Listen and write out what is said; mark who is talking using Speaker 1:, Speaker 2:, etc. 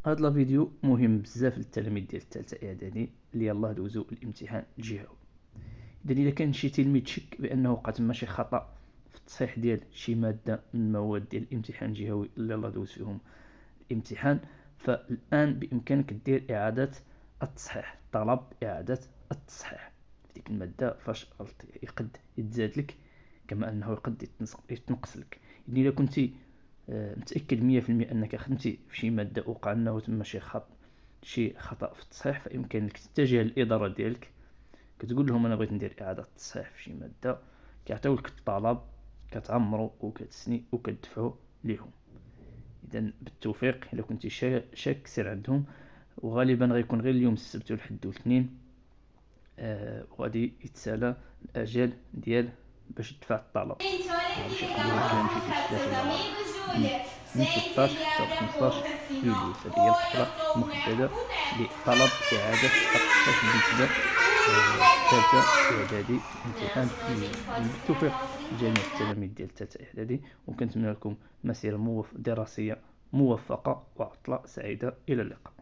Speaker 1: هاد لا فيديو مهم بزاف للتلاميذ ديال الثالثه اعدادي اللي يلاه دوزو الامتحان الجهوي. اذا كان شي تلميذ شك بانه وقع تما شي خطا في التصحيح ديال شي ماده من المواد ديال الامتحان الجهوي اللي يلاه دوز فيهم الامتحان، فالان بامكانك دير اعاده التصحيح، طلب اعاده التصحيح في ديك الماده فاش غلط يقد يتزاد لك كما انه يقد يتنقص لك. يعني الا كنتي متاكد 100% انك خدمتي في شي ماده وقع انه تما شي خطا في التصحيح، فيمكن لك تتجه للاداره ديالك كتقول لهم انا بغيت ندير اعاده تصحيح في شي ماده، كيعطيو لك الطلب كتعمرو وكتسني وكتدفعو ليهم. اذا بالتوفيق، الا كنتي شاك سير عندهم، وغالبا غيكون غير اليوم السبت والحد والاثنين، وغادي يتسالى الاجل ديال باش تدفع الطلب، باش يقبلوا لك الى مشيتي شي 3 من 16 حتى 15 يوليو. هذه هي الفتره المحدده لطلب اعاده التصحيح بالنسبه ثالثه اعدادي في الامتحان الجهوي. بالتوفيق لجميع التلاميذ ديال ثالثه اعدادي، وكنتمنى لكم مسيره دراسيه موفقه وعطله سعيده. الى اللقاء.